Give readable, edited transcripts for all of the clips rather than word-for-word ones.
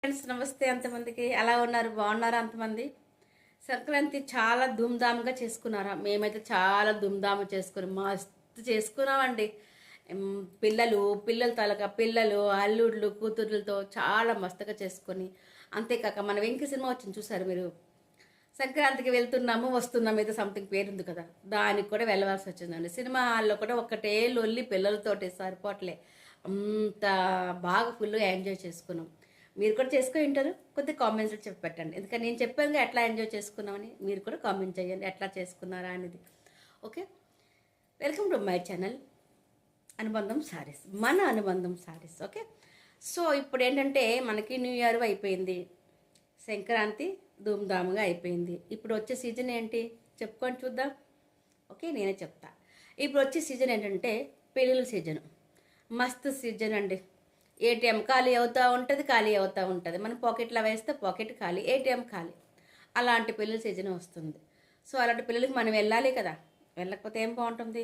Friends నమస్తే. అంతమందికి ఎలా ఉన్నారు? బాగున్నారా? అంతమంది సంక్రాంతి చాలా ధూమ్ధామ్గా చేసుకున్నారా? మేమైతే చాలా ధూమ్ధామ్ చేసుకుని మస్తు చేసుకున్నామండి. పిల్లల తలక పిల్లలు అల్లుళ్ళు కూతుర్లతో చాలా మస్తుగా చేసుకొని, అంతేకాక మన వెంకి సినిమా వచ్చింది చూసారు మీరు? సంక్రాంతికి వెళ్తున్నాము వస్తున్నాము ఏదో సంథింగ్ పేరుంది కదా, దానికి కూడా వెళ్ళవలసి వచ్చిందండి. సినిమా హాల్లో కూడా ఒకటే లొల్లి పిల్లలతోటి సరిపోవట్లే. అంత బాగా ఫుల్గా ఎంజాయ్ చేసుకున్నాం. మీరు కూడా చేసుకుని ఉంటారు. కొద్దిగా కామెంట్స్లో చెప్పి పెట్టండి. ఎందుకంటే నేను చెప్పాను ఎట్లా ఎంజాయ్ చేసుకున్నామని, మీరు కూడా కామెంట్ చేయండి ఎట్లా చేసుకున్నారా అనేది. Okay, welcome to my channel అనుబంధం శారీస్, మన అనుబంధం శారీస్. ఓకే, సో ఇప్పుడు ఏంటంటే మనకి న్యూ ఇయర్ అయిపోయింది, సంక్రాంతి ధూమ్ధామ్గా అయిపోయింది. ఇప్పుడు వచ్చే సీజన్ ఏంటి చెప్పుకొని చూద్దాం. ఓకే, నేనే చెప్తా. ఇప్పుడు వచ్చే సీజన్ ఏంటంటే పెళ్ళిళ్ళ సీజన్. మస్తు సీజన్ అండి. ఏటీఎం ఖాళీ అవుతూ ఉంటుంది. మనం పాకెట్లో వేస్తే పాకెట్ ఖాళీ, ఏటీఎం ఖాళీ. అలాంటి పెళ్ళిళ్ళ సీజన్ వస్తుంది. సో అలాంటి పెళ్ళిళ్ళకి మనం వెళ్ళాలి కదా, వెళ్ళకపోతే ఏం బాగుంటుంది?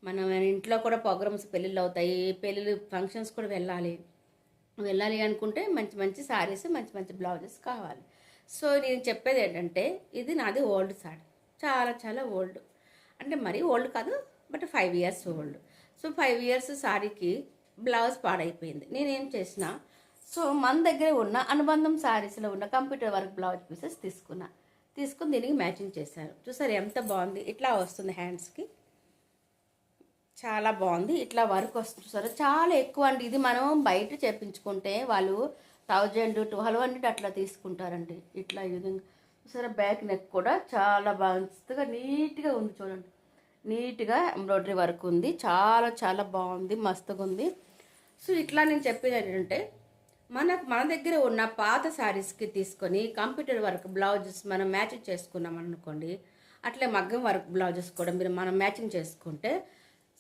మనం ఇంట్లో కూడా ప్రోగ్రామ్స్ పెళ్ళిళ్ళు అవుతాయి, పెళ్ళిళ్ళు ఫంక్షన్స్ కూడా వెళ్ళాలి అనుకుంటే మంచి మంచి శారీస్, మంచి మంచి బ్లౌజెస్ కావాలి. సో నేను చెప్పేది ఏంటంటే, ఇది నాది ఓల్డ్ శారీ, చాలా చాలా ఓల్డ్. అంటే మరీ ఓల్డ్ కాదు, but 5 years old. So 5 years శారీకి బ్లౌజ్ పాడైపోయింది. నేనేం చేసిన, సో మన దగ్గర ఉన్న అనుబంధం శారీస్లో ఉన్న కంప్యూటర్ వర్క్ బ్లౌజ్ పీసెస్ తీసుకుని దీనికి మ్యాచింగ్ చేశాను. చూసారు ఎంత బాగుంది? ఇట్లా వస్తుంది హ్యాండ్స్కి, చాలా బాగుంది. ఇట్లా వర్క్ వస్తుంది చూసారు, చాలా ఎక్కువ అండి. ఇది మనం బయట చేపించుకుంటే వాళ్ళు 1000-1200 అట్లా తీసుకుంటారండి. ఇట్లా ఈ విధంగా చూసారా, బ్యాక్ నెక్ కూడా చాలా బాగా నీట్గా ఉంది చూడండి. నీట్గా ఎంబ్రాయిడరీ వర్క్ ఉంది, చాలా చాలా బాగుంది, మస్తుగా ఉంది. సో ఇట్లా నేను చెప్పేది ఏంటంటే, మన దగ్గర ఉన్న పాత శారీస్కి తీసుకొని కంప్యూటర్ వర్క్ బ్లౌజెస్ మనం మ్యాచింగ్ చేసుకున్నాం అనుకోండి, అట్లే మగ్గం వర్క్ బ్లౌజెస్ కూడా మనం మ్యాచింగ్ చేసుకుంటే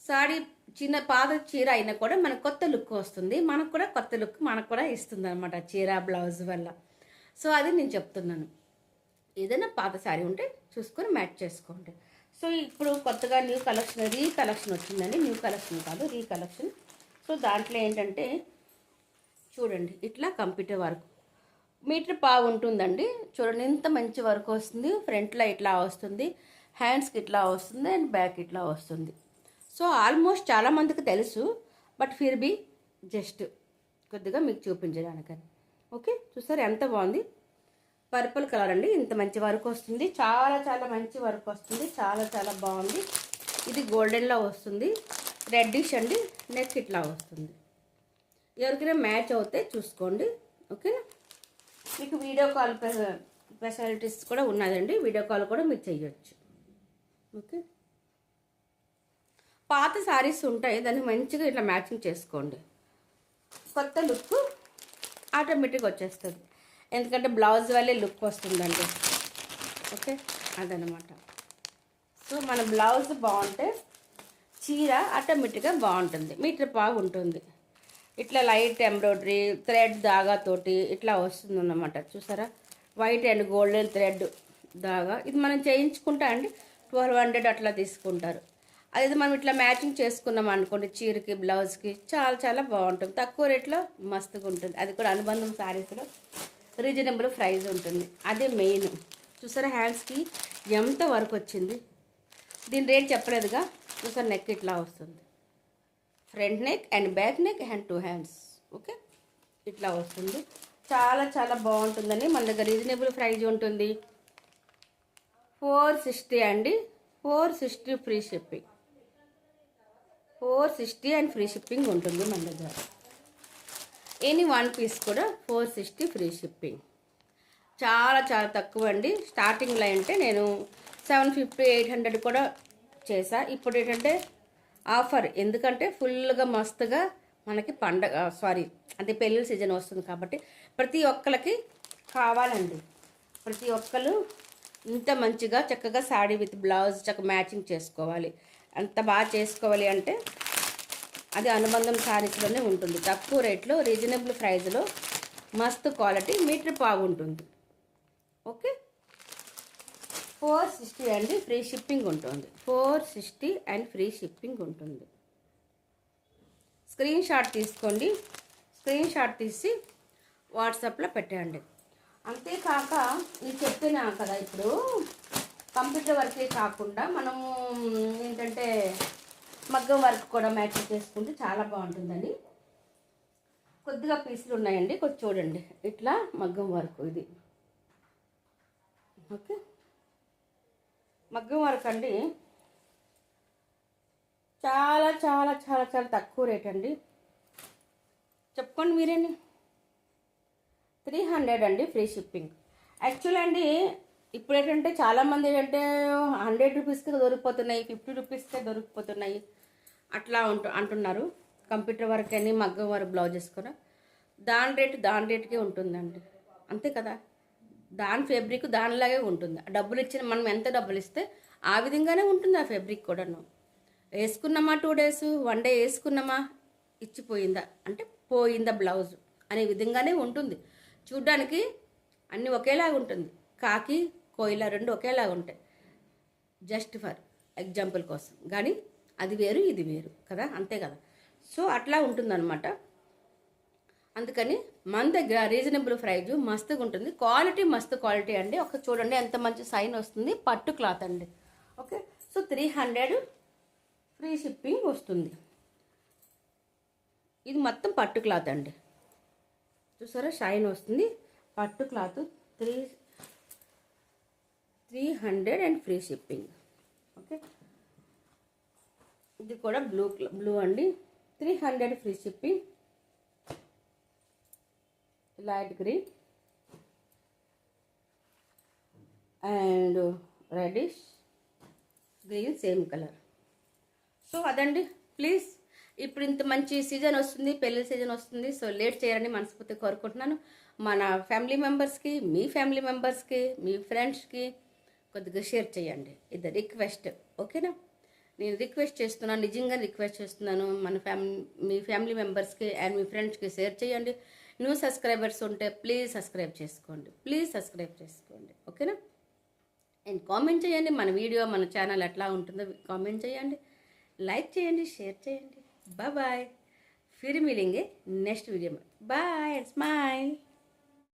శారీ చిన్న పాత చీర అయినా కూడా మనకు కొత్త లుక్ వస్తుంది. మనకు కూడా కొత్త లుక్ మనకు కూడా ఇస్తుంది అనమాట చీర బ్లౌజ్ వల్ల. సో అది నేను చెప్తున్నాను. ఏదైనా పాత శారీ ఉంటే చూసుకొని మ్యాచ్ చేసుకోండి. సో ఇప్పుడు కొత్తగా రీ కలెక్షన్ వచ్చిందండి. న్యూ కలెక్షన్ కాదు, రీ కలెక్షన్. సో దాంట్లో ఏంటంటే చూడండి, ఇట్లా కంప్యూటర్ వర్క్ మీటర్ పావు ఉంటుందండి. చూడండి ఎంత మంచి వర్క్ వస్తుంది. ఫ్రంట్లో ఇట్లా వస్తుంది, హ్యాండ్స్కి ఇట్లా వస్తుంది, అండ్ బ్యాక్ ఇట్లా వస్తుంది. సో ఆల్మోస్ట్ చాలామందికి తెలుసు, బట్ ఫిర్ బీ జస్ట్ కొద్దిగా మీకు చూపించడానికని. ఓకే, చూసారు ఎంత బాగుంది? పర్పుల్ కలర్ అండి, ఇంత మంచి వర్క్ వస్తుంది, చాలా చాలా మంచి వర్క్ వస్తుంది, చాలా చాలా బాగుంది. ఇది గోల్డెన్లో వస్తుంది, రెడ్డిష్ అండి, నెక్ ఇట్లా వస్తుంది. ఎవరికైనా మ్యాచ్ అవుతే చూసుకోండి. ఓకేనా? మీకు వీడియో కాల్ ఫెసిలిటీస్ కూడా ఉన్నదండి, వీడియో కాల్ కూడా మీరు చేయొచ్చు. ఓకే, పాత శారీస్ ఉంటాయి, దాన్ని మంచిగా ఇట్లా మ్యాచింగ్ చేసుకోండి, కొత్త లుక్ ఆటోమేటిక్గా వచ్చేస్తుంది. ఎందుకంటే బ్లౌజ్ వల్లే లుక్ వస్తుందండి. ఓకే, అదనమాట. సో మన బ్లౌజ్ బాగుంటే చీర ఆటోమేటిక్గా బాగుంటుంది, మీటర్ పావు ఉంటుంది. ఇట్లా లైట్ ఎంబ్రాయిడరీ థ్రెడ్ దాగాతోటి ఇట్లా వస్తుంది అన్నమాట. చూసారా, వైట్ అండ్ గోల్డెన్ థ్రెడ్ దాగా. ఇది మనం చేయించుకుంటా అండి 1200 అట్లా తీసుకుంటారు. అది మనం ఇట్లా మ్యాచింగ్ చేసుకున్నాం అనుకోండి చీరకి బ్లౌజ్కి, చాలా చాలా బాగుంటుంది, తక్కువ రేట్లో మస్తుగా ఉంటుంది. అది కూడా అనుబంధం శారీస్లో రీజనబుల్ ప్రైస్ ఉంటుంది, అదే మెయిన్. చూసారా హ్యాండ్స్కి ఎంత వర్క్ వచ్చింది? దీని రేట్ చెప్పలేదుగా. చూసారా, నెక్ ఇట్లా వస్తుంది, front neck and back neck and 2 hands. Okay, ఇట్లా వస్తుంది, చాలా చాలా బాగుంటుందని. మన దగ్గర రీజనబుల్ ప్రైస్ ఉంటుంది. 460 అండి, 460 free shipping, 460 and free shipping ఉంటుంది మన దగ్గర. ఎనీ 1 piece కూడా 460 ఫ్రీ షిప్పింగ్. చాలా చాలా తక్కువ అండి. స్టార్టింగ్లో అంటే నేను 750-800 కూడా చేసా. ఇప్పుడు ఏంటంటే ఆఫర్, ఎందుకంటే ఫుల్గా మస్తుగా మనకి అంటే పెళ్ళిళ్ళ సీజన్ వస్తుంది కాబట్టి ప్రతి ఒక్కరికి కావాలండి. ప్రతి ఒక్కరు ఇంత మంచిగా చక్కగా శారీ విత్ బ్లౌజ్ మ్యాచింగ్ చేసుకోవాలి. అంత బాగా చేసుకోవాలి అంటే అది అనుబంధం శారీస్లోనే ఉంటుంది. తక్కువ రేట్లో రీజనబుల్ ప్రైస్లో మస్తు క్వాలిటీ, మీటర్ పావు ఉంటుంది. ఓకే, 460 అండి, ఫ్రీ షిప్పింగ్ ఉంటుంది. 460 అండ్ ఫ్రీ షిప్పింగ్ ఉంటుంది. స్క్రీన్ షాట్ తీసుకోండి. స్క్రీన్ షాట్ తీసి వాట్సాప్లో పెట్టేయండి. అంతేకాక నేను చెప్పినా కదా ఇప్పుడు కంప్యూటర్ వర్కే కాకుండా మనము ఏంటంటే మగ్గం వర్క్ కూడా మ్యాచ్ చేసుకుంటే చాలా బాగుంటుందండి. కొద్దిగా పీసులు ఉన్నాయండి, కొంచెం చూడండి. ఇట్లా మగ్గం వర్క్ ఇది. ఓకే, మగ్గం వర్క్ అండి చాలా చాలా చాలా చాలా తక్కువ రేట్ అండి. చెప్పుకోండి మీరేని. 300 అండి, ఫ్రీ షిప్పింగ్. యాక్చువల్ అండి ఇప్పుడు ఏంటంటే చాలామంది ఏంటంటే 100 రూపీస్కి దొరికిపోతున్నాయి, 50 రూపీస్కే దొరికిపోతున్నాయి అట్లా అంటున్నారు. కంప్యూటర్ వర్క్ అని మగ్గం వర్క్ బ్లౌజెస్ కూడా దాని రేటుకే ఉంటుందండి, అంతే కదా. దాని ఫ్యాబ్రిక్ దానిలాగే ఉంటుంది. డబ్బులు ఇచ్చిన మనం ఎంత డబ్బులు ఇస్తే ఆ విధంగానే ఉంటుంది ఆ ఫ్యాబ్రిక్ కూడాను. వేసుకున్నామా 2 days 1 day వేసుకున్నామా ఇచ్చిపోయిందా అంటే పోయిందా బ్లౌజ్ అనే విధంగానే ఉంటుంది. చూడ్డానికి అన్నీ ఒకేలాగా ఉంటుంది. కాకి కోయిల రెండు ఒకేలాగా ఉంటాయి, జస్ట్ ఫర్ ఎగ్జాంపుల్ కోసం. కానీ అది వేరు ఇది వేరు కదా, అంతే కదా. సో అట్లా ఉంటుందన్నమాట. అందుకని మన దగ్గర రీజనబుల్ ప్రైజ్ మస్తుగా ఉంటుంది. క్వాలిటీ మస్తు క్వాలిటీ అండి. ఒక చూడండి ఎంత మంచి సైన్ వస్తుంది. పట్టు క్లాత్ అండి. ఓకే, సో 300 ఫ్రీ షిప్పింగ్ వస్తుంది. ఇది మొత్తం పట్టు క్లాత్ అండి. చూసారా షైన్ వస్తుంది. పట్టు cloth 300 and free shipping. Okay, ఇది కూడా బ్లూ అండి. 300 free shipping. Light green and reddish green same colour. So అదండి. ప్లీజ్, ఇప్పుడు ఇంత మంచి సీజన్ వస్తుంది, పెళ్లి సీజన్ వస్తుంది. సో లేట్ చేయాలని మనస్ఫూర్తిగా కోరుకుంటున్నాను. మన ఫ్యామిలీ మెంబర్స్కి, మీ ఫ్యామిలీ మెంబర్స్కి, మీ ఫ్రెండ్స్కి కొద్దిగా షేర్ చేయండి. ఇది రిక్వెస్ట్, ఓకేనా. నేను రిక్వెస్ట్ చేస్తున్నాను, నిజంగా రిక్వెస్ట్ చేస్తున్నాను. మీ ఫ్యామిలీ మెంబర్స్కి అండ్ మీ ఫ్రెండ్స్కి షేర్ చేయండి. న్యూ సబ్స్క్రైబర్స్ ఉంటే ప్లీజ్ సబ్స్క్రైబ్ చేసుకోండి, ఓకేనా. అండ్ కామెంట్ చేయండి మన వీడియో, మన ఛానల్ ఎట్లా ఉంటుందో కామెంట్ చేయండి, లైక్ చేయండి, షేర్ చేయండి. బాయ్. फिर मिलेंगे नेक्स्ट वीडियो में. Bye and smile.